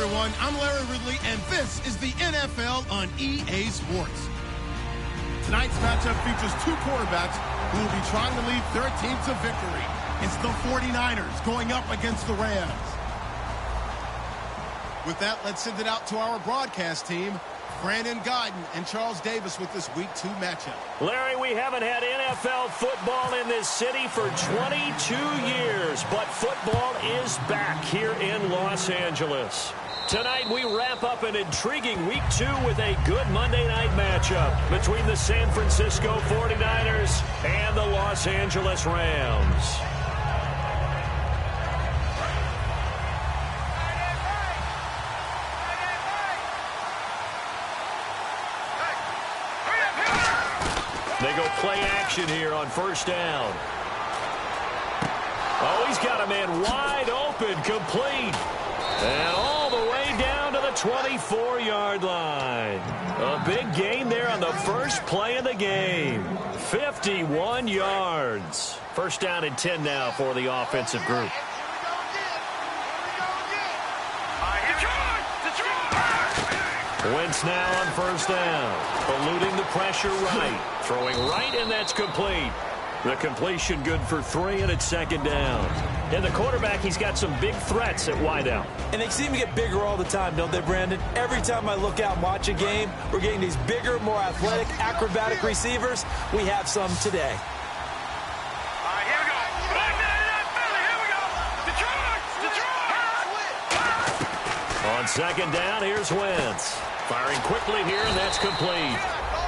everyone. I'm Larry Ridley, and this is the NFL on EA Sports. Tonight's matchup features two quarterbacks who will be trying to lead their team to victory. It's the 49ers going up against the Rams. With that, let's send it out to our broadcast team. Brandon Guyton and Charles Davis with this Week 2 matchup. Larry, we haven't had NFL football in this city for 22 years, but football is back here in Los Angeles. Tonight, we wrap up an intriguing Week 2 with a good Monday night matchup between the San Francisco 49ers and the Los Angeles Rams. They go play action here on first down. Oh, he's got a man wide open, complete. And all the way down to the 24-yard line. A big gain there on the first play of the game. 51 yards. First down and 10 now for the offensive group. Wentz now on first down. Eluding the pressure right. Throwing right, and that's complete. The completion good for 3, and it's second down. And the quarterback, he's got some big threats at wideout. And they seem to get bigger all the time, don't they, Brandon? Every time I look out and watch a game, we're getting these bigger, more athletic, acrobatic receivers. We have some today. On second down, here's Wentz. Firing quickly here, and that's complete.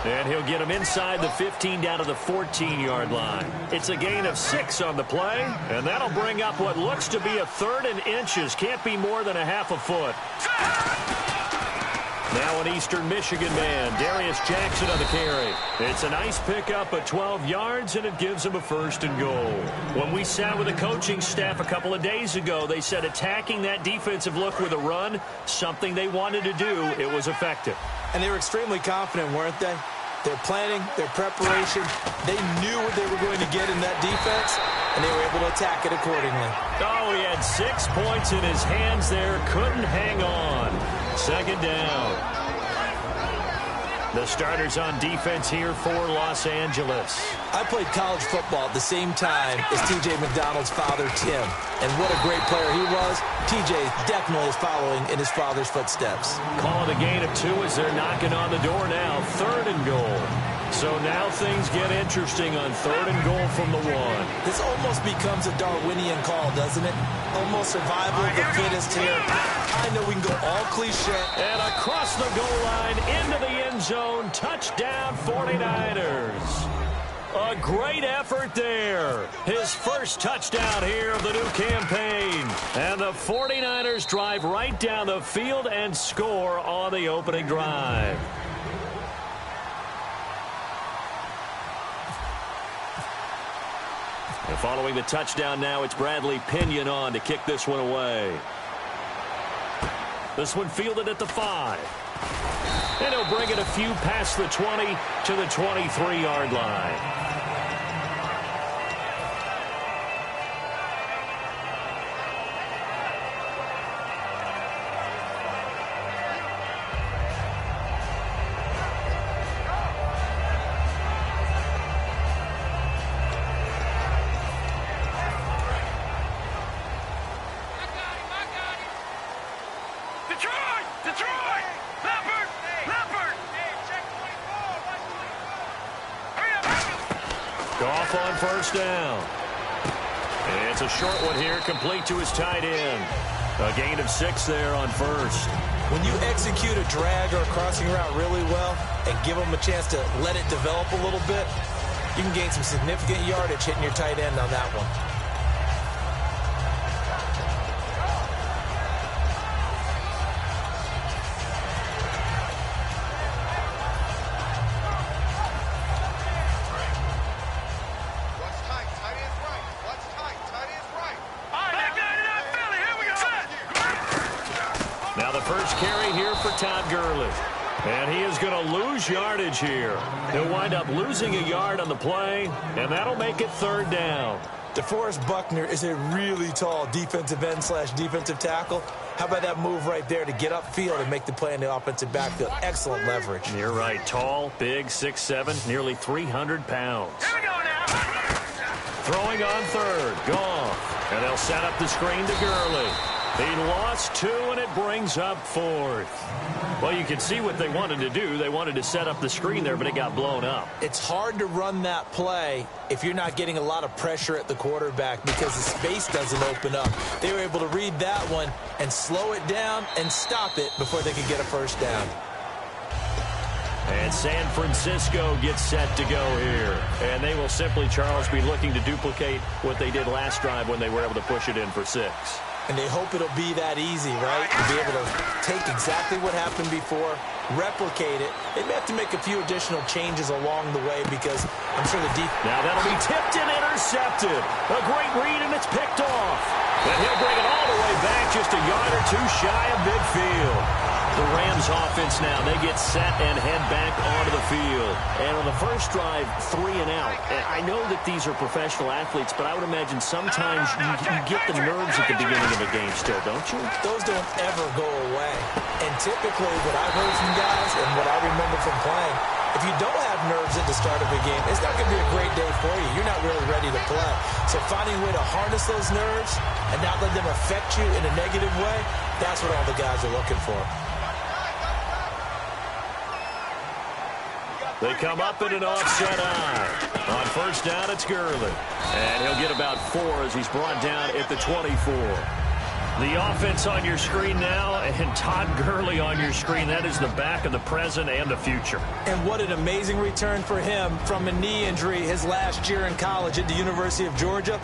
And he'll get him inside the 15 down to the 14-yard line. It's a gain of 6 on the play, and that'll bring up what looks to be a 3rd and inches. Can't be more than a half a foot. Now an Eastern Michigan man, Darius Jackson on the carry. It's a nice pickup at 12 yards, and it gives him a 1st and goal. When we sat with the coaching staff a couple of days ago, they said attacking that defensive look with a run, something they wanted to do, it was effective. And they were extremely confident, weren't they? Their planning, their preparation, they knew what they were going to get in that defense, and they were able to attack it accordingly. Oh, he had 6 points in his hands there, couldn't hang on. Second down. The starters on defense here for Los Angeles. I played college football at the same time as T.J. McDonald's father, Tim. And what a great player he was. T.J. definitely is following in his father's footsteps. Call it a gain of 2 as they're knocking on the door now. 3rd and goal. So now things get interesting on 3rd and goal from the 1. This almost becomes a Darwinian call, doesn't it? Almost survival of the fittest here. I know we can go all cliche. And across the goal line, into the end zone, touchdown 49ers. A great effort there. His first touchdown here of the new campaign. And the 49ers drive right down the field and score on the opening drive. And following the touchdown now, it's Bradley Pinion on to kick this one away. This one fielded at the 5. And he'll bring it a few past the 20 to the 23-yard line. Goff on first down. And it's a short one here, complete to his tight end. A gain of 6 there on first. When you execute a drag or a crossing route really well and give them a chance to let it develop a little bit, you can gain some significant yardage hitting your tight end on that one. And he is going to lose yardage here. He'll wind up losing a yard on the play, and that'll make it 3rd down. DeForest Buckner is a really tall defensive end / defensive tackle. How about that move right there to get upfield and make the play in the offensive backfield? Excellent leverage. You're right. Tall, big, 6'7", nearly 300 pounds. Here we go now. Throwing on third. Goff. And they'll set up the screen to Gurley. He lost 2, and it brings up 4th. Well, you can see what they wanted to do. They wanted to set up the screen there, but it got blown up. It's hard to run that play if you're not getting a lot of pressure at the quarterback because the space doesn't open up. They were able to read that one and slow it down and stop it before they could get a first down. And San Francisco gets set to go here. And they will simply, Charles, be looking to duplicate what they did last drive when they were able to push it in for 6. And they hope it'll be that easy, right? To be able to take exactly what happened before, replicate it. They may have to make a few additional changes along the way because I'm sure the deep... Now that'll be tipped and intercepted. A great read, and it's picked off. And he'll bring it all the way back just a yard or 2 shy of midfield. The Rams offense now, they get set and head back onto the field. And on the first drive, 3 and out. And I know that these are professional athletes, but I would imagine sometimes you get the nerves at the beginning of a game still, don't you? Those don't ever go away. And typically what I've heard from guys and what I remember from playing, if you don't have nerves at the start of a game, it's not going to be a great day for you. You're not really ready to play. So finding a way to harness those nerves and not let them affect you in a negative way, that's what all the guys are looking for. They come up in an offset eye. On first down, it's Gurley. And he'll get about 4 as he's brought down at the 24. The offense on your screen now, and Todd Gurley on your screen. That is the back of the present and the future. And what an amazing return for him from a knee injury his last year in college at the University of Georgia.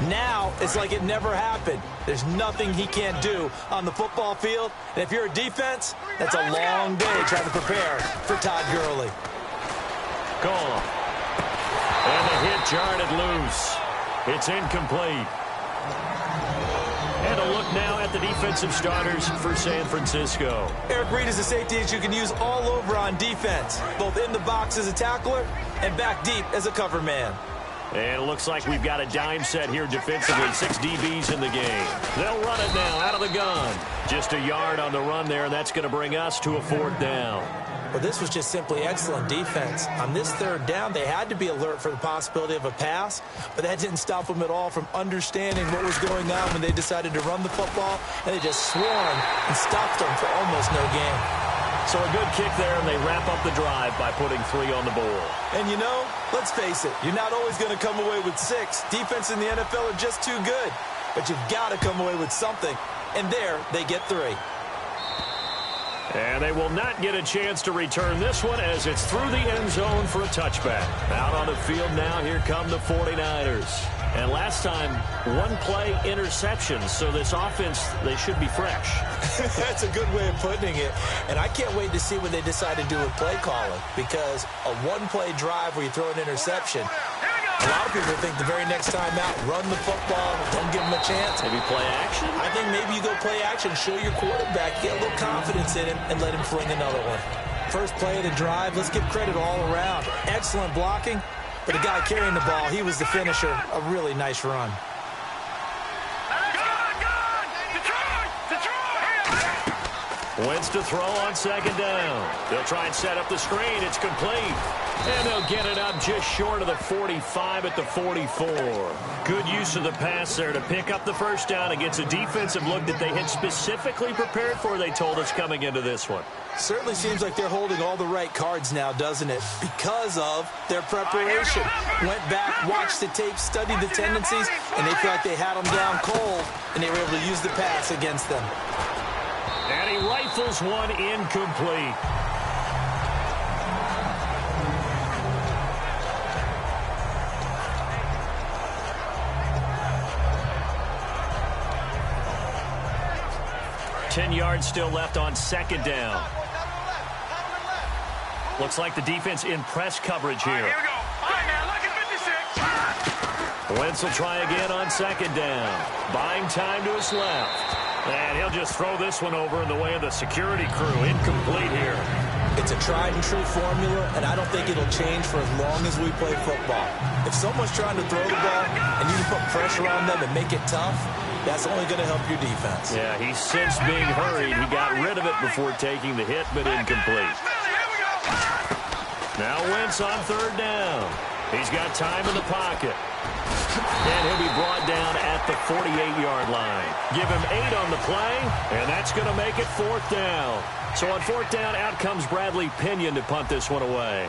Now, it's like it never happened. There's nothing he can't do on the football field. And if you're a defense, that's a long day trying to prepare for Todd Gurley. Gone. And the hit jarred it loose. It's incomplete. And a look now at the defensive starters for San Francisco. Eric Reid is a safety that you can use all over on defense, both in the box as a tackler and back deep as a cover man. And it looks like we've got a dime set here defensively. 6 DBs in the game. They'll run it now out of the gun. Just a yard on the run there, and that's going to bring us to a 4th down. Well, this was just simply excellent defense. On this 3rd down, they had to be alert for the possibility of a pass, but that didn't stop them at all from understanding what was going on when they decided to run the football, and they just swarmed and stopped them for almost no gain. So a good kick there, and they wrap up the drive by putting 3 on the board. And, you know, let's face it, you're not always going to come away with 6. Defense in the NFL are just too good, but you've got to come away with something, and there they get 3. And they will not get a chance to return this one as it's through the end zone for a touchback. Out on the field now, here come the 49ers. And last time, 1-play interception, so this offense, they should be fresh. That's a good way of putting it. And I can't wait to see what they decide to do with play calling, because a 1-play drive where you throw an interception, a lot of people think the very next time out, run the football, don't give them a chance. Maybe play action? I think maybe you go play action, show your quarterback, get a little confidence in him, and let him fling another one. First play of the drive, let's give credit all around. Excellent blocking, but the guy carrying the ball, he was the finisher. A really nice run. Wentz to throw on 2nd down. They'll try and set up the screen. It's complete. And they'll get it up just short of the 45 at the 44. Good use of the pass there to pick up the first down against a defensive look that they had specifically prepared for, they told us, coming into this one. Certainly seems like they're holding all the right cards now, doesn't it? Because of their preparation. Went back, watched the tape, studied the tendencies, and they feel like they had them down cold, and they were able to use the pass against them. And he rifles one incomplete. Ten yards still left on 2nd down. Looks like the defense in press coverage here. Here we go. All right, man, look at 56. Wentz will try again on 2nd down. Buying time to his left. And he'll just throw this one over in the way of the security crew. Incomplete here. It's a tried-and-true formula, and I don't think it'll change for as long as we play football. If someone's trying to throw the ball and you can put pressure on them and make it tough, that's only going to help your defense. Yeah, he sensed being hurried. He got rid of it before taking the hit, but incomplete. Now Wentz on third down. He's got time in the pocket. And he'll be brought down at the 48-yard line. Give him 8 on the play, and that's going to make it fourth down. So on fourth down, out comes Bradley Pinion to punt this one away.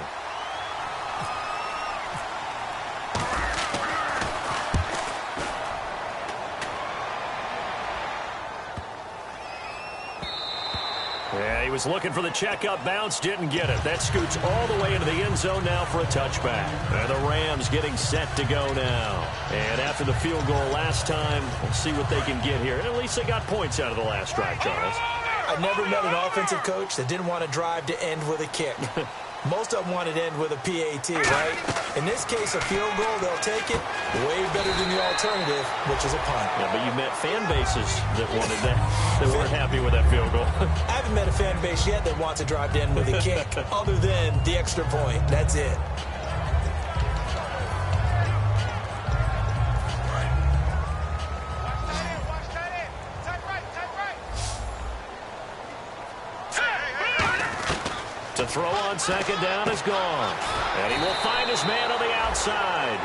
Yeah, he was looking for the check-up bounce, didn't get it. That scoots all the way into the end zone now for a touchback. And the Rams getting set to go now. And after the field goal last time, we'll see what they can get here. And at least they got points out of the last drive, Charles. I never met an offensive coach that didn't want to drive to end with a kick. Most of them wanted to end with a PAT, right? In this case, a field goal, they'll take it way better than the alternative, which is a punt. Yeah, but you met fan bases that wanted that, that weren't happy with that field goal. I haven't met a fan base yet that wants to drive to end with a kick, other than the extra point. That's it. To throw on second down is gone. And he will find his man on the outside.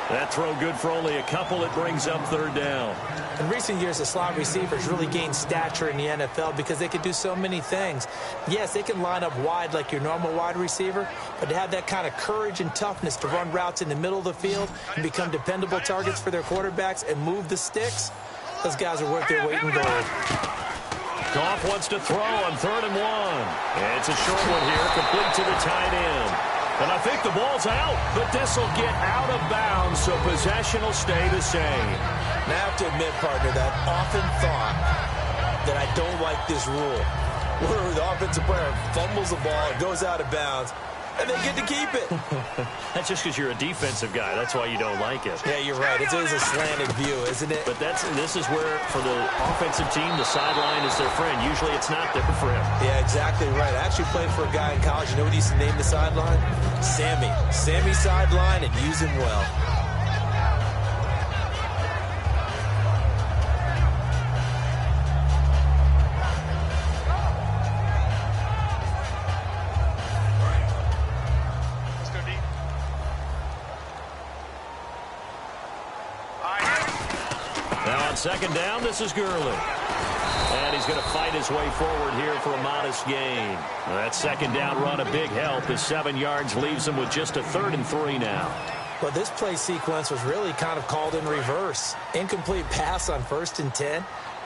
That throw good for only a couple. It brings up third down. In recent years, the slot receivers really gained stature in the NFL because they could do so many things. Yes, they can line up wide like your normal wide receiver, but to have that kind of courage and toughness to run routes in the middle of the field and become dependable targets for their quarterbacks and move the sticks, those guys are worth their weight in gold. Goff wants to throw on 3rd and 1. And it's a short one here, complete to the tight end. And I think the ball's out, but this will get out of bounds, so possession will stay the same. And I have to admit, partner, that I often thought that I don't like this rule, where the offensive player fumbles the ball, it goes out of bounds, and they get to keep it. That's just because you're a defensive guy. That's why you don't like it. Yeah, you're right. It is a slanted view, isn't it? But this is where, for the offensive team, the sideline is their friend. Usually it's not there for him. Yeah, exactly right. I actually played for a guy in college. You know what he used to name the sideline? Sammy. Sammy sideline, and use him well. Second down, this is Gurley. And he's going to fight his way forward here for a modest gain. That second down run, a big help. His 7 yards leaves him with just a 3rd and 3 now. Well, this play sequence was really kind of called in reverse. Incomplete pass on 1st and 10.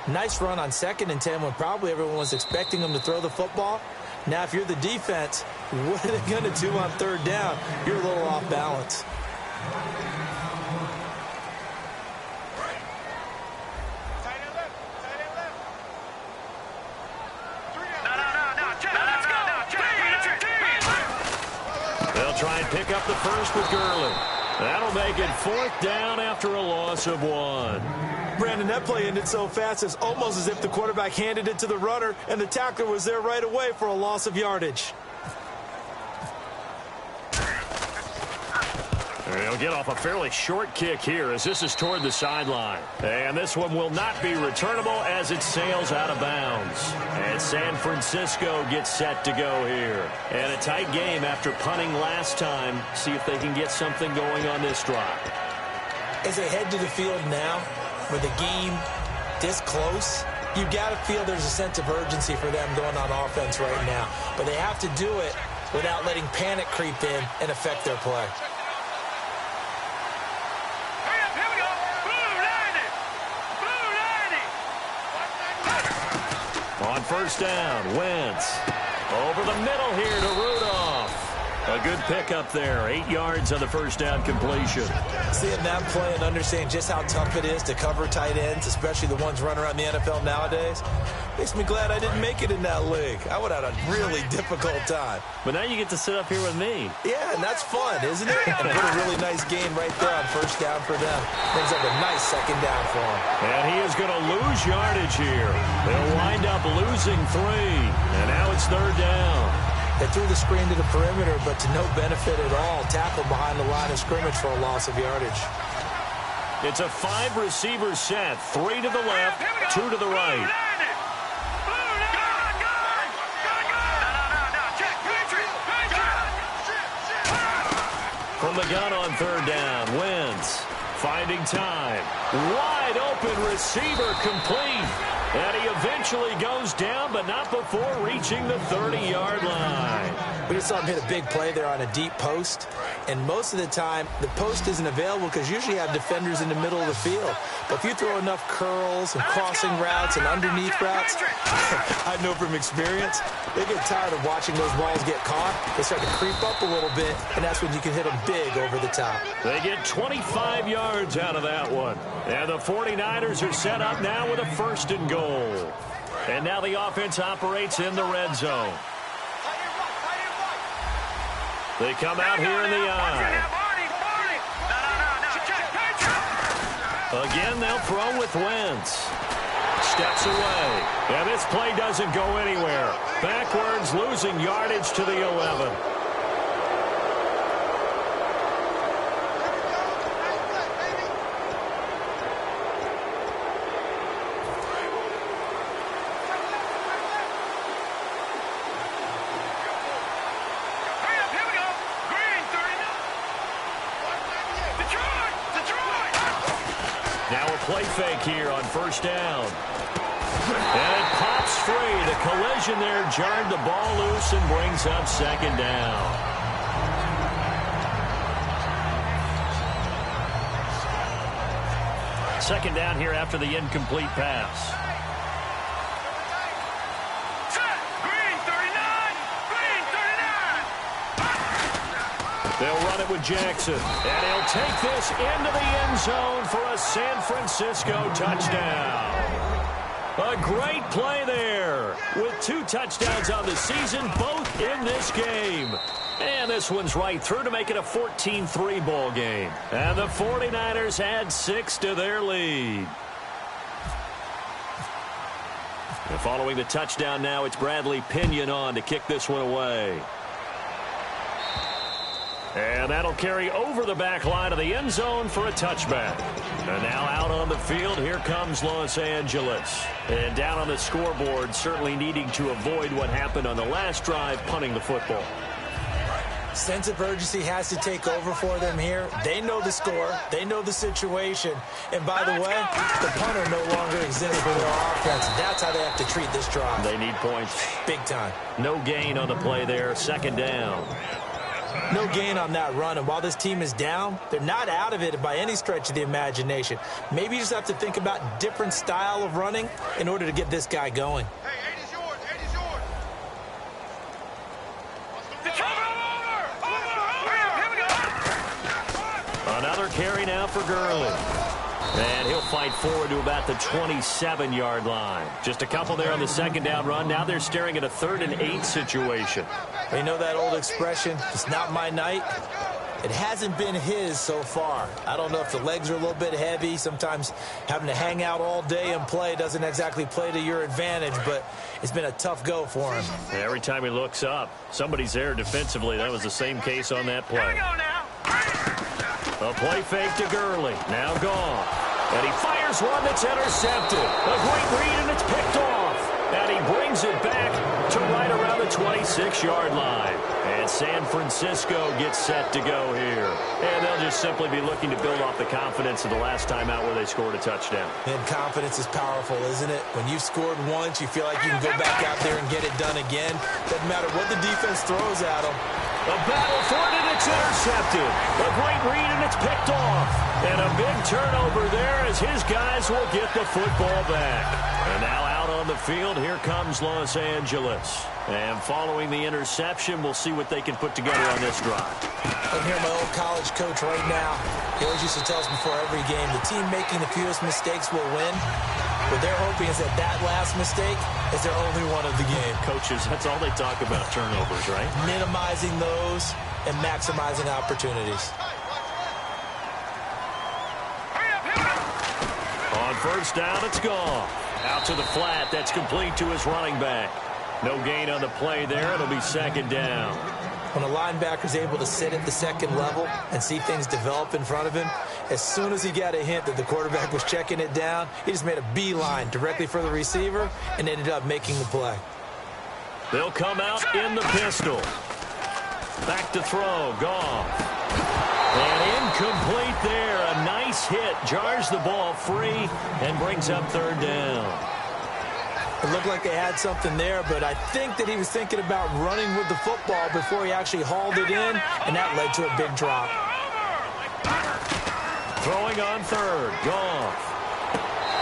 Nice run on 2nd and 10 when probably everyone was expecting him to throw the football. Now, if you're the defense, what are they going to do on 3rd down? You're a little off balance. Try and pick up the first with Gurley. That'll make it 4th down after a loss of 1. Brandon, that play ended so fast, it's almost as if the quarterback handed it to the runner and the tackler was there right away for a loss of yardage. He'll get off a fairly short kick here as this is toward the sideline. And this one will not be returnable as it sails out of bounds. And San Francisco gets set to go here. And a tight game after punting last time. See if they can get something going on this drive. As they head to the field now, with the game this close, you got to feel there's a sense of urgency for them going on offense right now. But they have to do it without letting panic creep in and affect their play. On 1st down, Wentz. Over the middle here to Rudolph. A good pickup there. 8 yards on the 1st down completion. Seeing that play and understanding just how tough it is to cover tight ends, especially the ones running around the NFL nowadays, makes me glad I didn't make it in that league. I would have had a really difficult time. But now you get to sit up here with me. Yeah, and that's fun, isn't it? And put a really nice game right there on 1st down for them. Brings up a nice 2nd down for him. And he is going to lose yardage here. They'll wind up losing 3. And now it's 3rd down. They threw the screen to the perimeter, but to no benefit at all. Tackled behind the line of scrimmage for a loss of yardage. It's a 5-receiver set. 3 to the left, 2 to the right. From the gun on 3rd down, Wentz finding time. Wide open receiver complete. And he eventually goes down, but not before reaching the 30-yard line. We just saw him hit a big play there on a deep post. And most of the time, the post isn't available because usually you have defenders in the middle of the field. But if you throw enough curls and crossing routes and underneath routes, I know from experience, they get tired of watching those balls get caught. They start to creep up a little bit, and that's when you can hit them big over the top. They get 25 yards out of that one. And the 49ers are set up now with a 1st and goal. And now the offense operates in the red zone. They come out here in the eye. Again, they'll throw with Wentz. Steps away. And this play doesn't go anywhere. Backwards, losing yardage to the 11. Play fake here on 1st down. And it pops free. The collision there jarred the ball loose and brings up 2nd down. Second down here after the incomplete pass. They'll run it with Jackson, and he'll take this into the end zone for a San Francisco touchdown. A great play there with 2 touchdowns on the season, both in this game. And this one's right through to make it a 14-3 ball game. And the 49ers add 6 to their lead. And following the touchdown now, it's Bradley Pinion on to kick this one away. And that'll carry over the back line of the end zone for a touchback. And now out on the field, here comes Los Angeles. And down on the scoreboard, certainly needing to avoid what happened on the last drive, punting the football. Sense of urgency has to take over for them here. They know the score. They know the situation. And by the way, the punter no longer exists for their offense. That's how they have to treat this drive. They need points. Big time. No gain on the play there. 2nd down. No gain on that run, and while this team is down, they're not out of it by any stretch of the imagination. Maybe you just have to think about different style of running in order to get this guy going. Hey, 8 is yours, 8 is yours. Another carry now for Gurley. And he'll fight forward to about the 27-yard line. Just a couple there on the 2nd down run. Now they're staring at a 3rd and 8 situation. You know that old expression, it's not my night? It hasn't been his so far. I don't know if the legs are a little bit heavy. Sometimes having to hang out all day and play doesn't exactly play to your advantage, but it's been a tough go for him. Every time he looks up, somebody's there defensively. That was the same case on that play. A play fake to Gurley. Now gone. And he fires one that's intercepted. A great read, and it's picked off. And he brings it back to right around the 26-yard line. And San Francisco gets set to go here. And they'll just simply be looking to build off the confidence of the last time out where they scored a touchdown. And confidence is powerful, isn't it? When you've scored once, you feel like you can go back out there and get it done again. Doesn't matter what the defense throws at them. A battle for it, and it's intercepted. A great read, and it's picked off. And a big turnover there as his guys will get the football back. And now out on the field, here comes Los Angeles. And following the interception, we'll see what they can put together on this drive. I'm here, my old college coach right now. He always used to tell us before every game, the team making the fewest mistakes will win. What they're hoping is that that last mistake is their only one of the game. Coaches, that's all they talk about, turnovers, right? Minimizing those and maximizing opportunities. On 1st down, it's gone. Out to the flat, that's complete to his running back. No gain on the play there. It'll be second down. When a linebacker's able to sit at the second level and see things develop in front of him, as soon as he got a hint that the quarterback was checking it down, he just made a beeline directly for the receiver and ended up making the play. They'll come out in the pistol. Back to throw. Goff. And incomplete there. A nice hit. Jars the ball free and brings up third down. It looked like they had something there, but I think that he was thinking about running with the football before he actually hauled it in, and that led to a big drop. Throwing on third. Goff.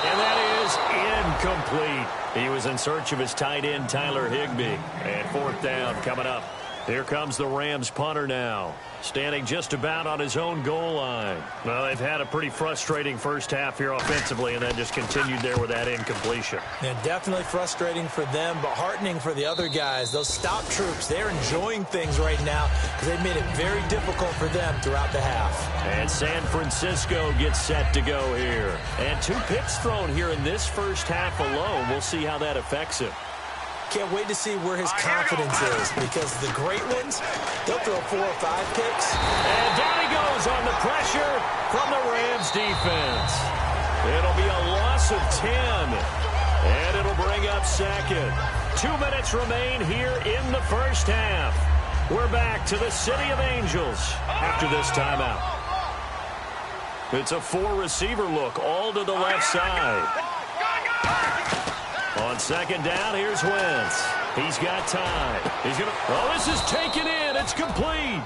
And that is incomplete. He was in search of his tight end, Tyler Higbee. And fourth down coming up. Here comes the Rams punter now, standing just about on his own goal line. Well, they've had a pretty frustrating first half here offensively, and then just continued there with that incompletion. Yeah, definitely frustrating for them, but heartening for the other guys. Those stop troops, they're enjoying things right now because they've made it very difficult for them throughout the half. And San Francisco gets set to go here. And 2 picks thrown here in this first half alone. We'll see how that affects him. Can't wait to see where his confidence is, because the great ones, they'll throw 4 or 5 picks. And down he goes on the pressure from the Rams defense. It'll be a loss of 10, and it'll bring up second. 2 minutes remain here in the first half. We're back to the City of Angels after this timeout. It's a 4-receiver look, all to the left side. On second down, here's Wentz. He's got time. He's going to... Oh, this is taken in. It's complete.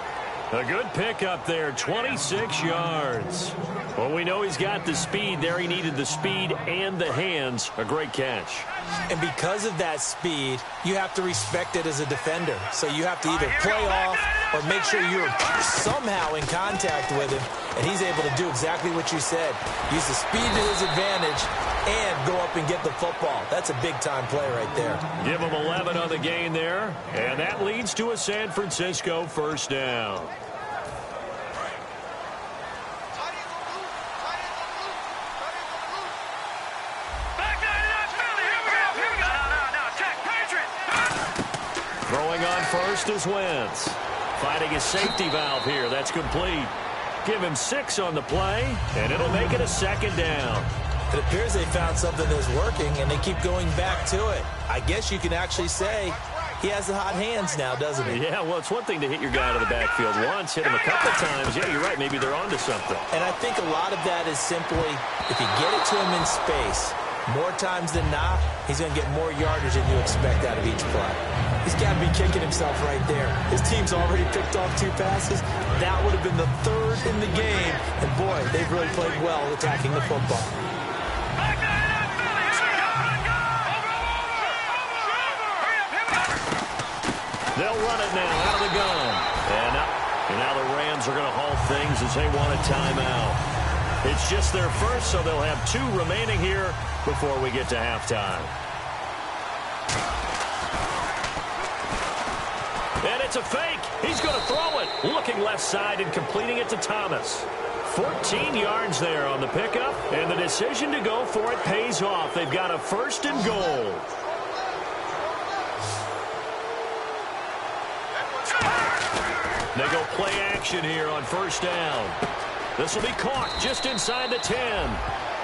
A good pickup there, 26 yards. Well, we know he's got the speed there. He needed the speed and the hands. A great catch. And because of that speed, you have to respect it as a defender. So you have to either play off or make sure you're somehow in contact with him. And he's able to do exactly what you said. Use the speed to his advantage and go up and get the football. That's a big-time play right there. Give him 11 on the gain there. And that leads to a San Francisco first down. Throwing on first is Wentz. Finding his safety valve here. That's complete. Give him 6 on the play, and it'll make it a second down. It appears they found something that's working, and they keep going back to it. I guess you can actually say he has the hot hands now, doesn't he? Yeah, well, it's one thing to hit your guy out of the backfield once, hit him a couple of times. Yeah, you're right. Maybe they're onto something. And I think a lot of that is simply if you get it to him in space, more times than not, he's going to get more yardage than you expect out of each play. He's got to be kicking himself right there. His team's already picked off 2 passes. That would have been the 3rd in the game. And, boy, they've really played well attacking the football. They'll run it now out of the gun. And now the Rams are going to halt things as they want a timeout. It's just their first, so they'll have 2 remaining here before we get to halftime. And it's a fake. He's going to throw it. Looking left side and completing it to Thomas. 14 yards there on the pickup, and the decision to go for it pays off. They've got a 1st and goal. They go play action here on first down. This will be caught just inside the 10.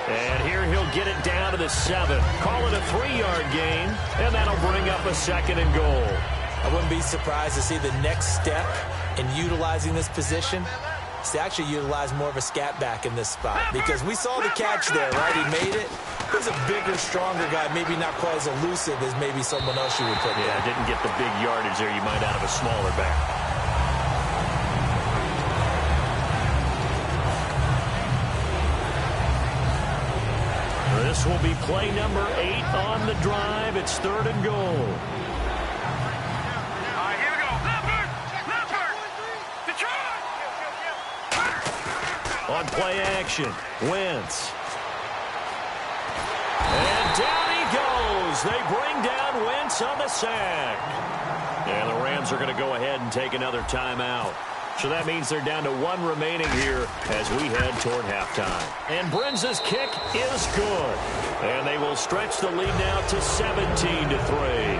And here he'll get it down to the 7. Call it a 3-yard gain, and that'll bring up a 2nd and goal. I wouldn't be surprised to see the next step in utilizing this position is to actually utilize more of a scat back in this spot. Because we saw the catch there, right? He made it. He's a bigger, stronger guy, maybe not quite as elusive as maybe someone else you would put there. Yeah, didn't get the big yardage there you might out of a smaller back. This will be play number 8 on the drive. It's 3rd and goal. All right, here we go. Left. Detroit. On play action, Wentz. And down he goes. They bring down Wentz on the sack. And the Rams are going to go ahead and take another timeout. So that means they're down to 1 remaining here as we head toward halftime. And Brenza's kick is good. And they will stretch the lead now to 17-3.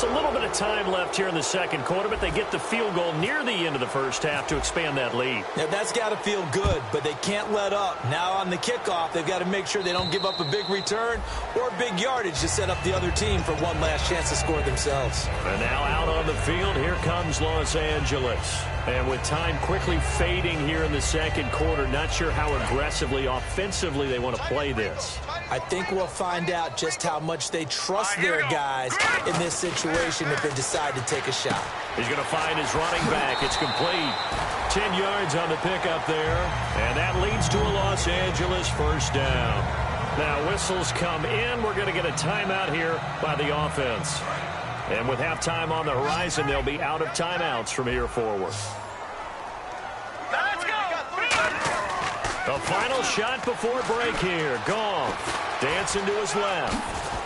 It's a little bit of time left here in the second quarter, but they get the field goal near the end of the first half to expand that lead. Yeah, that's got to feel good, but they can't let up. Now on the kickoff, they've got to make sure they don't give up a big return or big yardage to set up the other team for one last chance to score themselves. And now out on the field, here comes Los Angeles. And with time quickly fading here in the second quarter, not sure how aggressively, offensively they want to play this. I think we'll find out just how much they trust their guys in this situation if they decide to take a shot. He's going to find his running back. It's complete. 10 yards on the pickup there. And that leads to a Los Angeles first down. Now whistles come in. We're going to get a timeout here by the offense. And with halftime on the horizon, they'll be out of timeouts from here forward. Let's go. The final shot before break here. Goff dancing to his left.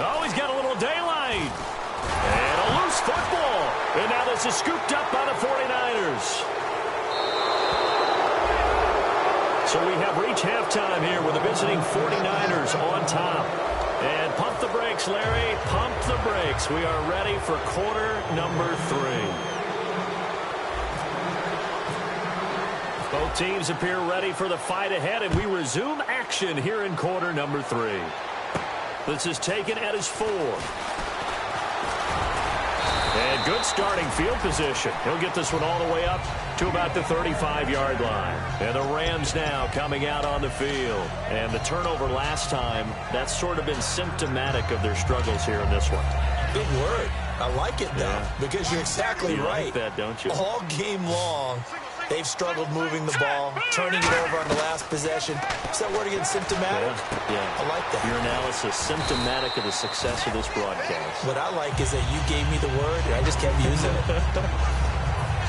Oh, he's got a little daylight. And a loose football. And now this is scooped up by the 49ers. So we have reached halftime here with the visiting 49ers on top. And pump the brakes, Larry. Pump the brakes. We are ready for quarter number 3. Both teams appear ready for the fight ahead, and we resume action here in quarter number 3. This is taken at his 4. And good starting field position. He'll get this one all the way up to about the 35-yard line. And the Rams now coming out on the field. And the turnover last time, that's sort of been symptomatic of their struggles here in this one. Good word. I like it, though, because you're exactly right. Like that, don't you? All game long, they've struggled moving the ball, turning it over on the last possession. Is that word again, symptomatic? Yeah. I like that. Your analysis, symptomatic of the success of this broadcast. What I like is that you gave me the word, and I just kept using it.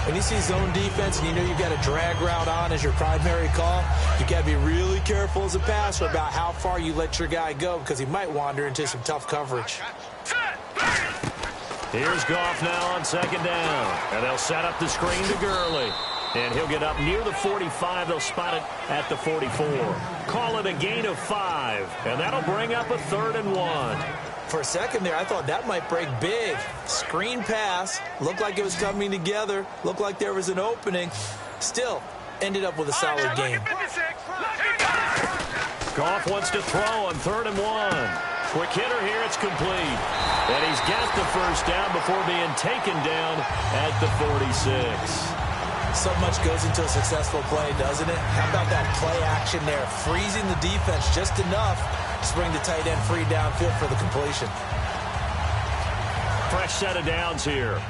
When you see zone defense and you know you've got a drag route on as your primary call, you got to be really careful as a passer about how far you let your guy go because he might wander into some tough coverage. Here's Goff now on second down. And they'll set up the screen to Gurley. And he'll get up near the 45. They'll spot it at the 44. Call it a gain of 5. And that'll bring up a 3rd and 1. For a second there, I thought that might break big. Screen pass. Looked like it was coming together. Looked like there was an opening. Still, ended up with a solid game. Goff wants to throw on 3rd and 1. Quick hitter here. It's complete. And he's got the first down before being taken down at the 46. So much goes into a successful play, doesn't it? How about that play action there? Freezing the defense just enough to bring the tight end free downfield for the completion. Fresh set of downs here.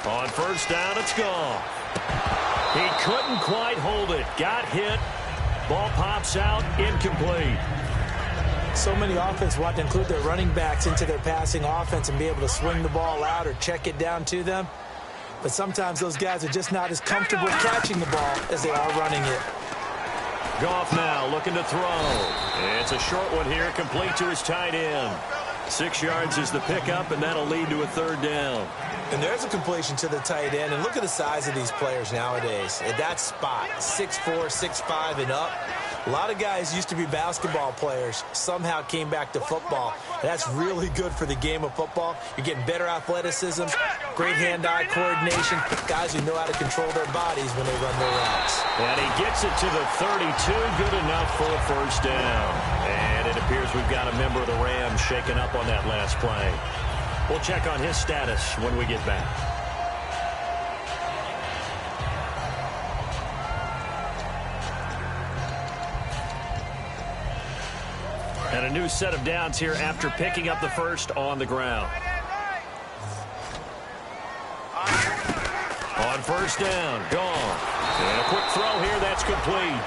On first down, it's gone. He couldn't quite hold it. Got hit. Ball pops out. Incomplete. So many offenses want to include their running backs into their passing offense and be able to swing the ball out or check it down to them. But sometimes those guys are just not as comfortable catching the ball as they are running it. Goff now looking to throw. It's a short one here, complete to his tight end. 6 yards is the pickup, and that'll lead to a 3rd down. And there's a completion to the tight end. And look at the size of these players nowadays. At that spot, 6'4", 6'5", and up. A lot of guys used to be basketball players, somehow came back to football. That's really good for the game of football. You're getting better athleticism, great hand-eye coordination, guys who know how to control their bodies when they run their routes. And he gets it to the 32, good enough for a first down. And it appears we've got a member of the Rams shaken up on that last play. We'll check on his status when we get back. And a new set of downs here after picking up the first on the ground. On first down, gone. And a quick throw here, that's complete.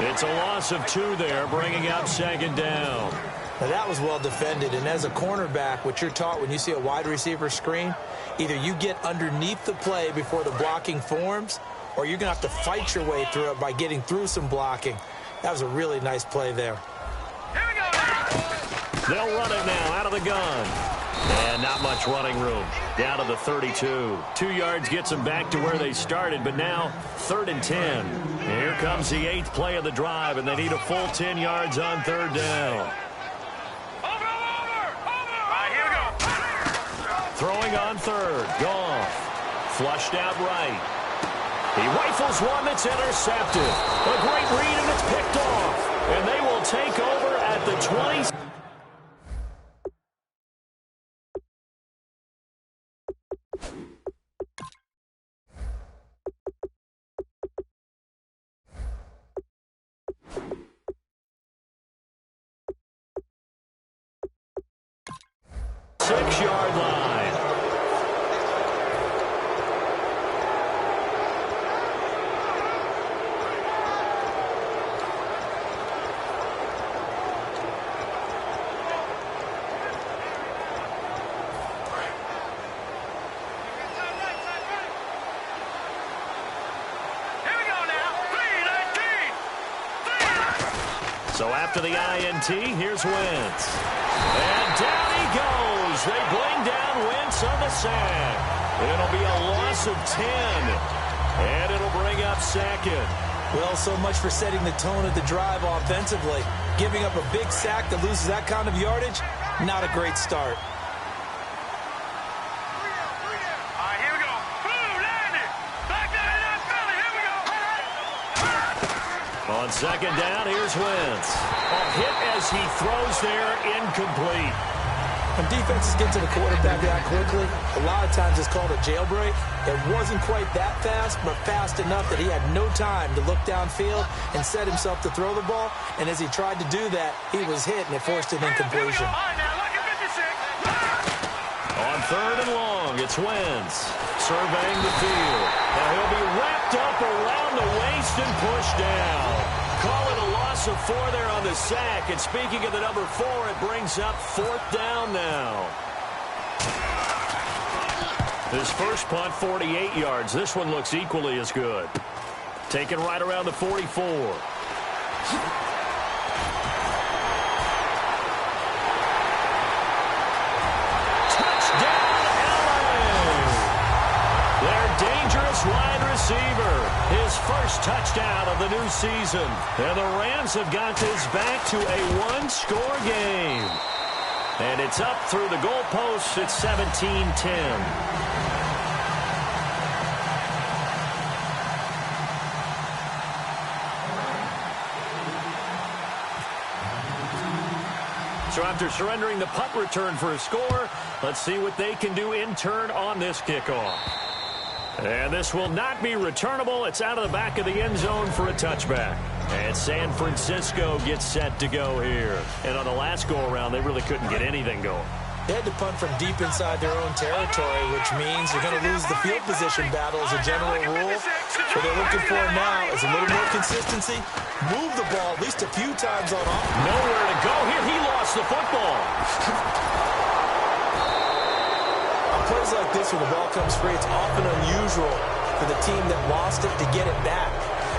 It's a loss of 2 there, bringing up second down. Now that was well defended, and as a cornerback, what you're taught when you see a wide receiver screen, either you get underneath the play before the blocking forms, or you're going to have to fight your way through it by getting through some blocking. That was a really nice play there. They'll run it now out of the gun. And not much running room. Down to the 32. 2 yards gets them back to where they started, but now 3rd and 10. And here comes the 8th play of the drive, and they need a full 10 yards on 3rd down. Over! All right, here we go. Throwing on 3rd. Goff. Flushed out right. He rifles one that's intercepted. A great read, and it's picked off. And they will take over at the 20. Six-yard line. So after the INT, here's Wentz. And down he goes. They bring down Wentz on the sack. It'll be a loss of 10. And it'll bring up 2nd. Well, so much for setting the tone of the drive offensively. Giving up a big sack that loses that kind of yardage, not a great start. On 2nd down, here's Wentz. A hit as he throws there, incomplete. When defenses get to the quarterback that quickly, a lot of times it's called a jailbreak. It wasn't quite that fast, but fast enough that he had no time to look downfield and set himself to throw the ball. And as he tried to do that, he was hit, and it forced an incompletion. On 3rd and long, it's Wentz surveying the field. Now he'll be wrapped up around the waist and pushed down. Call it a loss of 4 there on the sack. And speaking of the number 4, it brings up 4th down now. His first punt, 48 yards. This one looks equally as good. Taken right around the 44. Wide receiver, his first touchdown of the new season. And the Rams have got this back to a 1-score game. And it's up through the goalposts. It's 17-10. So after surrendering the punt return for a score, let's see what they can do in turn on this kickoff. And this will not be returnable. It's out of the back of the end zone for a touchback. And San Francisco gets set to go here. And on the last go-around, they really couldn't get anything going. They had to punt from deep inside their own territory, which means they're going to lose the field position battle as a general rule. What they're looking for now is a little more consistency. Move the ball at least a few times on off. Nowhere to go here. He lost the football. Plays like this where the ball comes free, it's often unusual for the team that lost it to get it back.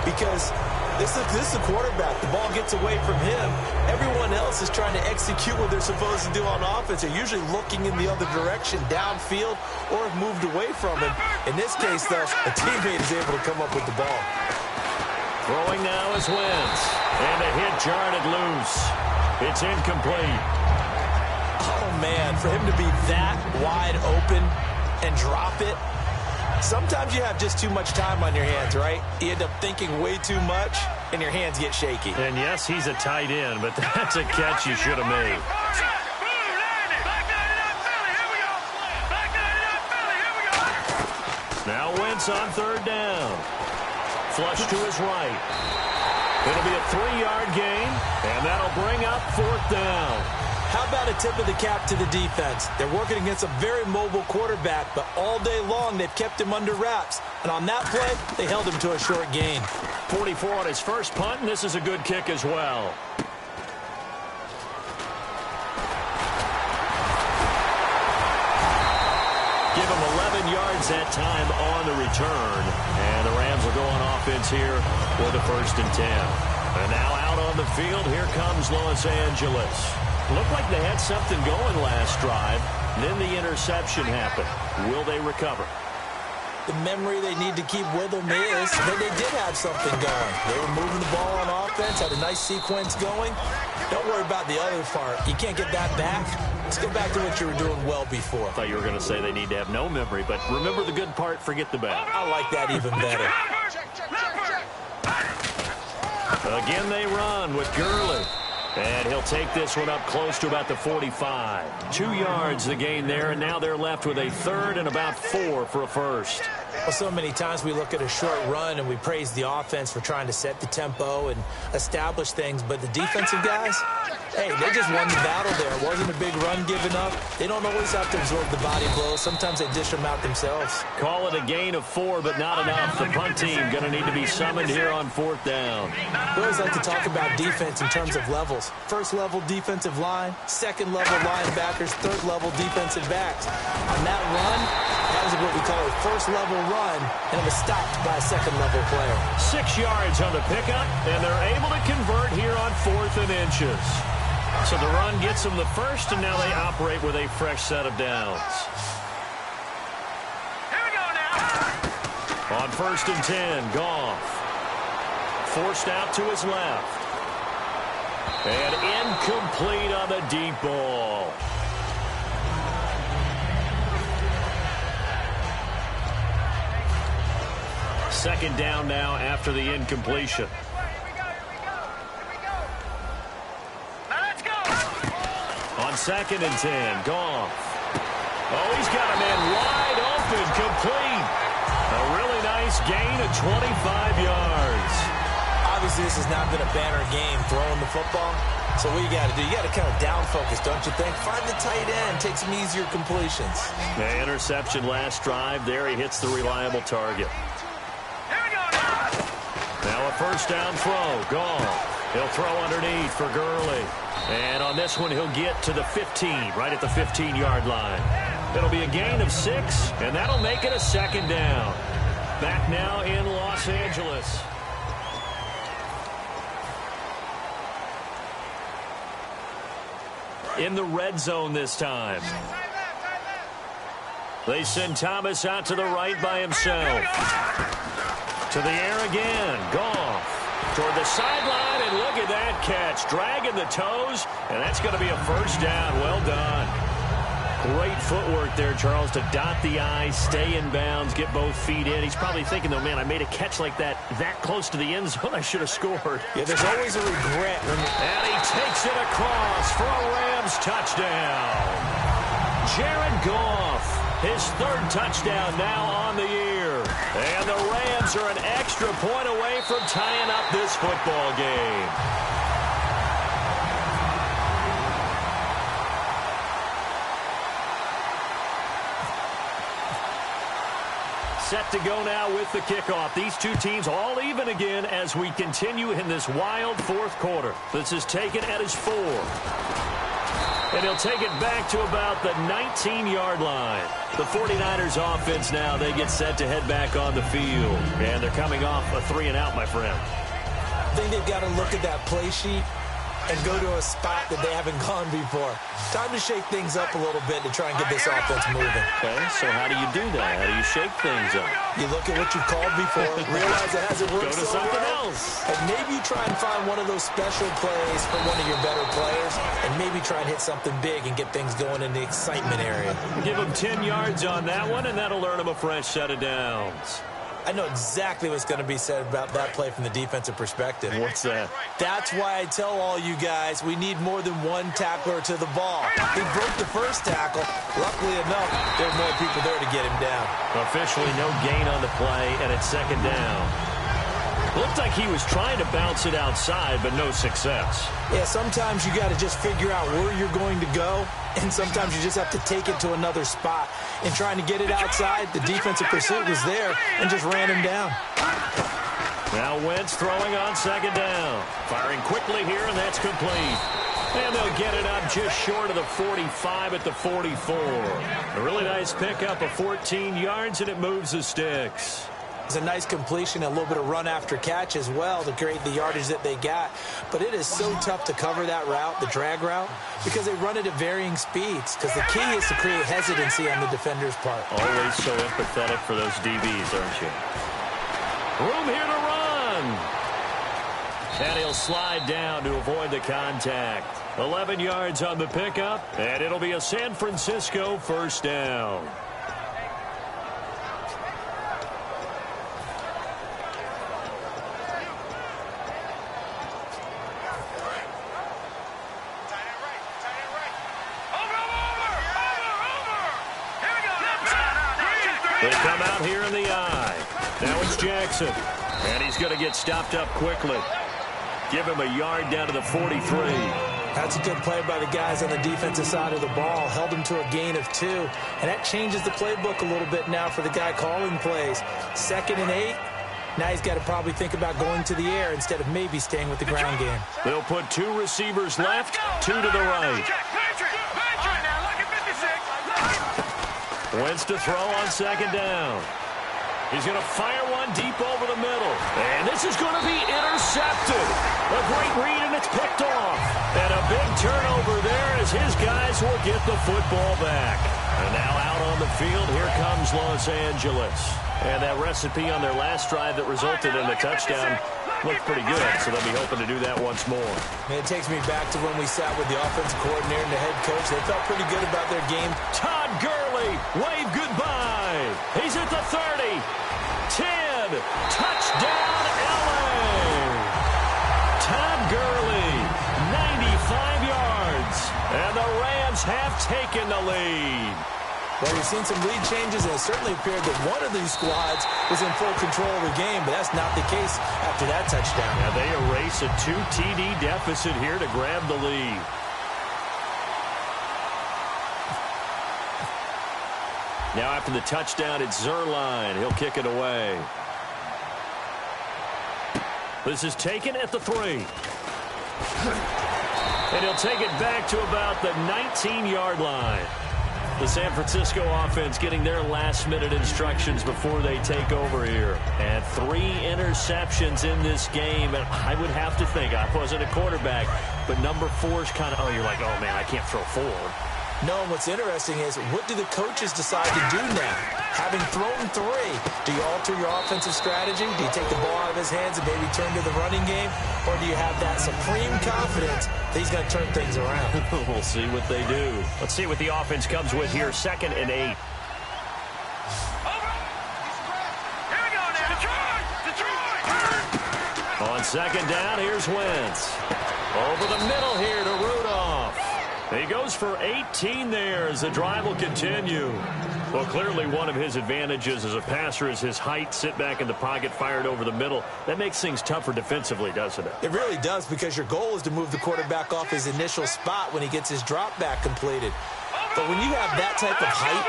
Because this is a quarterback. The ball gets away from him. Everyone else is trying to execute what they're supposed to do on offense. They're usually looking in the other direction, downfield, or have moved away from him. In this case, though, a teammate is able to come up with the ball. Throwing now is Wentz. And the hit jarred it loose. It's incomplete. Oh, man, for him to be that wide open and drop it, sometimes you have just too much time on your hands, right? You end up thinking way too much, and your hands get shaky. And, yes, he's a tight end, but that's a catch you should have made. Now Wentz on 3rd down. Flush to his right. It'll be a 3-yard gain, and that'll bring up 4th down. How about a tip of the cap to the defense? They're working against a very mobile quarterback, but all day long they've kept him under wraps. And on that play, they held him to a short gain. 44 on his first punt, and this is a good kick as well. Give him 11 yards that time on the return. And the Rams will go on offense here with a 1st and 10. And now out on the field, here comes Los Angeles. Looked like they had something going last drive. Then the interception happened. Will they recover? The memory they need to keep with them is that they did have something going. They were moving the ball on offense, had a nice sequence going. Don't worry about the other part. You can't get that back. Let's go back to what you were doing well before. I thought you were going to say they need to have no memory, but remember the good part, forget the bad. I like that even better. Again they run with Gurley. And he'll take this one up close to about the 45. 2 yards the gain there, and now they're left with a third and about 4 for a first. Well, so many times we look at a short run and we praise the offense for trying to set the tempo and establish things, but the defensive guys, hey, they just won the battle there. It wasn't a big run given up. They don't always have to absorb the body blows. Sometimes they dish them out themselves. Call it a gain of 4, but not enough. The punt team going to need to be summoned here on 4th down. We always like to talk about defense in terms of levels. First level defensive line, second level linebackers, third level defensive backs. On that run, that was what we call a first level run, and it was stopped by a second level player. 6 yards on the pickup, and they're able to convert here on 4th and inches. So the run gets them the first, and now they operate with a fresh set of downs. Here we go now. On 1st and 10, Goff. Forced out to his left. And incomplete on the deep ball. Second down now after the incompletion. Now let's go. On 2nd and 10, Goff. Oh, he's got a man wide open, complete. A really nice gain of 25 yards. Obviously, this has not been a banner game throwing the football. So what you got to do, you got to kind of down focus, don't you think? Find the tight end, take some easier completions. The interception last drive. There he hits the reliable target. Here we go now. Now a first down throw. Goff. He'll throw underneath for Gurley. And on this one, he'll get to the 15, right at the 15-yard line. It'll be a gain of 6, and that'll make it a second down. Back now in Los Angeles. In the red zone this time. They send Thomas out to the right by himself. To the air again. Goff. Toward the sideline, and look at that catch. Dragging the toes, and that's going to be a first down. Well done. Great footwork there, Charles, to dot the I, stay in bounds, get both feet in. He's probably thinking, though, man, I made a catch like that close to the end zone. I should have scored. Yeah, there's always a regret. And he takes it across for a Rams touchdown. Jared Goff, his 3rd touchdown now on the year. And the Rams are an extra point away from tying up this football game. Set to go now with the kickoff. These two teams all even again as we continue in this wild 4th quarter. This is taken at his 4. And he'll take it back to about the 19-yard line. The 49ers offense now, they get set to head back on the field. And they're coming off a 3-and-out, my friend. I think they've got to look at that play sheet and go to a spot that they haven't gone before. Time to shake things up a little bit to try and get this offense moving. Okay, so how do you do that? How do you shake things up? You look at what you've called before, realize it hasn't worked Go to so something well, else. and maybe try and find one of those special plays from one of your better players, and maybe try and hit something big and get things going in the excitement area. Give him 10 yards on that one, and that'll earn him a fresh set of downs. I know exactly what's going to be said about that play from the defensive perspective. What's that? That's why I tell all you guys we need more than one tackler to the ball. He broke the first tackle. Luckily enough, there were more people there to get him down. Officially no gain on the play, and it's 2nd down. Looked like he was trying to bounce it outside, but no success. Yeah, sometimes you got to just figure out where you're going to go, and sometimes you just have to take it to another spot. And trying to get it outside, the defensive pursuit was there and just ran him down. Now Wentz throwing on 2nd down. Firing quickly here, and that's complete. And they'll get it up just short of the 45 at the 44. A really nice pickup of 14 yards, and it moves the sticks. It's a nice completion, a little bit of run after catch as well to create the yardage that they got. But it is so tough to cover that route, the drag route, because they run it at varying speeds. Because the key is to create hesitancy on the defender's part. Always so empathetic for those DBs, aren't you? Room here to run. And he'll slide down to avoid the contact. 11 yards on the pickup, and it'll be a San Francisco first down. They come out here in the eye. Now it's Jackson. And he's going to get stopped up quickly. Give him a yard down to the 43. That's a good play by the guys on the defensive side of the ball. Held him to a gain of 2. And that changes the playbook a little bit now for the guy calling plays. 2nd and 8. Now he's got to probably think about going to the air instead of maybe staying with the ground game. They'll put 2 receivers left, 2 to the right. Wentz to throw on 2nd down. He's going to fire one deep over the middle. And this is going to be intercepted. A great read, and it's picked off. And a big turnover there as his guys will get the football back. And now out on the field, here comes Los Angeles. And that recipe on their last drive that resulted in a touchdown looked pretty good, so they'll be hoping to do that once more. Man, it takes me back to when we sat with the offensive coordinator and the head coach. They felt pretty good about their game. Todd Gurley, wave goodbye. He's at the 30. 10. Touchdown, LA. Todd Gurley, 95 yards. And the Rams have taken the lead. Well, we've seen some lead changes, and it certainly appeared that one of these squads was in full control of the game, but that's not the case after that touchdown. Now they erase a 2 TD deficit here to grab the lead. Now after the touchdown, it's Zerline. He'll kick it away. This is taken at the 3. And he'll take it back to about the 19-yard line. The San Francisco offense getting their last-minute instructions before they take over here. And 3 interceptions in this game. And I would have to think, I wasn't a quarterback, but number 4 is kind of, you're like, oh, man, I can't throw 4. No, and what's interesting is, what do the coaches decide to do now? Having thrown 3, do you alter your offensive strategy? Do you take the ball out of his hands and maybe turn to the running game? Or do you have that supreme confidence that he's going to turn things around? We'll see what they do. Let's see what the offense comes with here. 2nd and 8. Here we go now. Detroit! On 2nd down, here's Wentz. Over the middle here to Rudolph. He goes for 18 there as the drive will continue. Well, clearly one of his advantages as a passer is his height. Sit back in the pocket, fired over the middle. That makes things tougher defensively, doesn't it? It really does, because your goal is to move the quarterback off his initial spot when he gets his drop back completed. But when you have that type of height,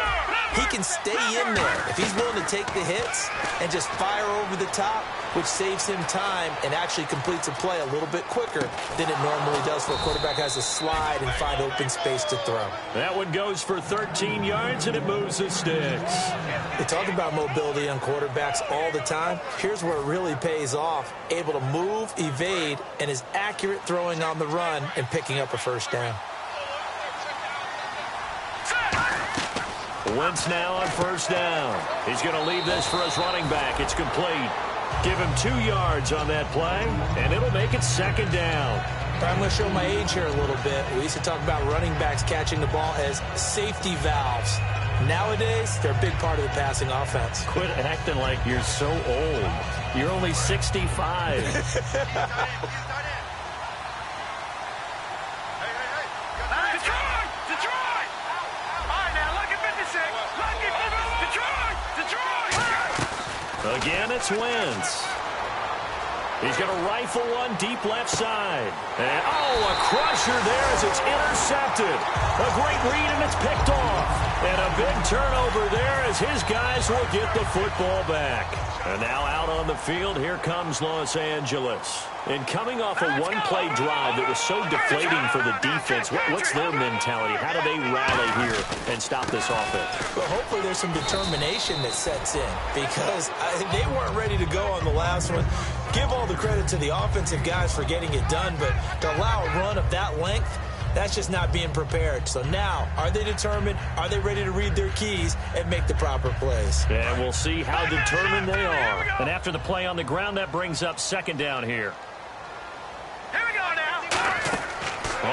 he can stay in there. If he's willing to take the hits and just fire over the top, which saves him time and actually completes a play a little bit quicker than it normally does for a quarterback has to slide and find open space to throw. That one goes for 13 yards, and it moves the sticks. They talk about mobility on quarterbacks all the time. Here's where it really pays off. Able to move, evade, and is accurate throwing on the run and picking up a first down. Wentz now on 1st down. He's going to leave this for his running back. It's complete. Give him 2 yards on that play, and it'll make it 2nd down. I'm going to show my age here a little bit. We used to talk about running backs catching the ball as safety valves. Nowadays, they're a big part of the passing offense. Quit acting like you're so old. You're only 65. Again, it's Wentz. He's going to rifle one deep left side. And, a crusher there as it's intercepted. A great read, and it's picked off. And a big turnover there as his guys will get the football back. And now out on the field, here comes Los Angeles. And coming off a one-play drive that was so deflating for the defense, what's their mentality? How do they rally here and stop this offense? Well, hopefully there's some determination that sets in because they weren't ready to go on the last one. Give all the credit to the offensive guys for getting it done, but to allow a run of that length, that's just not being prepared. So now, are they determined? Are they ready to read their keys and make the proper plays? And we'll see how determined they are. And after the play on the ground, that brings up second down here. Here we go now.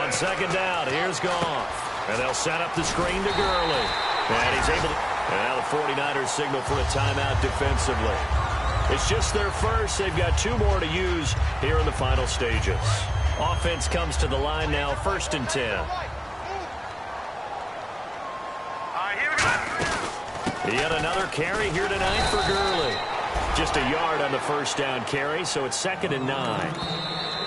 On second down, here's Goff. And they'll set up the screen to Gurley. And he's able to... And now the 49ers signal for a timeout defensively. It's just their first. They've got 2 more to use here in the final stages. Offense comes to the line now, 1st and 10. All right, here we go. Yet another carry here tonight for Gurley. Just a yard on the first down carry, so it's 2nd and 9.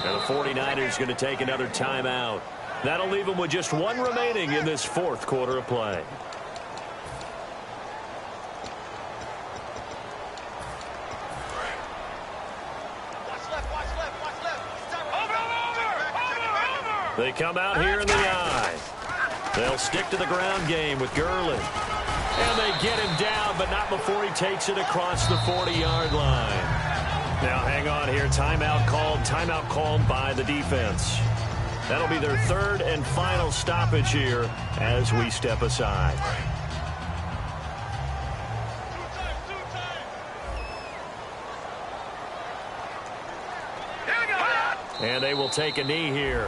And the 49ers going to take another timeout. That'll leave them with just 1 remaining in this 4th quarter of play. They come out here in the eye. They'll stick to the ground game with Gurley. And they get him down, but not before he takes it across the 40-yard line. Now, hang on here. Timeout called by the defense. That'll be their 3rd and final stoppage here as we step aside. And they will take a knee here.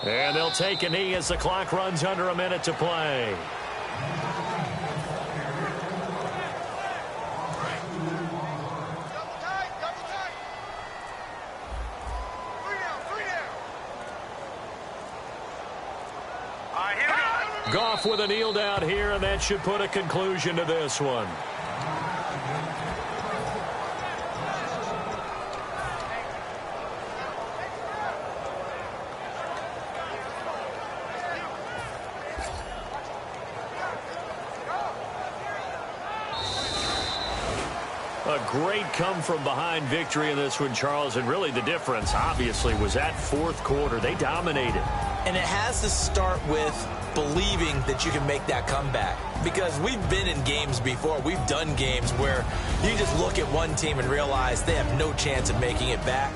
And they'll take a knee as the clock runs under a minute to play. Goff with a kneel down here, and that should put a conclusion to this one. A great come-from-behind victory in this one, Charles, and really the difference, obviously, was that 4th quarter. They dominated. And it has to start with believing that you can make that comeback. Because we've been in games before. We've done games where you just look at one team and realize they have no chance of making it back.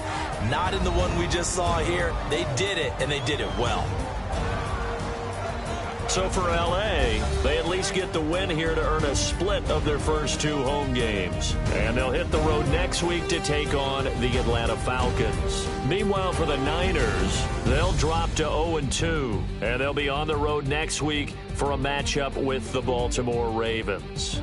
Not in the one we just saw here. They did it, and they did it well. So for L.A., they at least get the win here to earn a split of their first 2 home games. And they'll hit the road next week to take on the Atlanta Falcons. Meanwhile, for the Niners, they'll drop to 0-2. And they'll be on the road next week for a matchup with the Baltimore Ravens.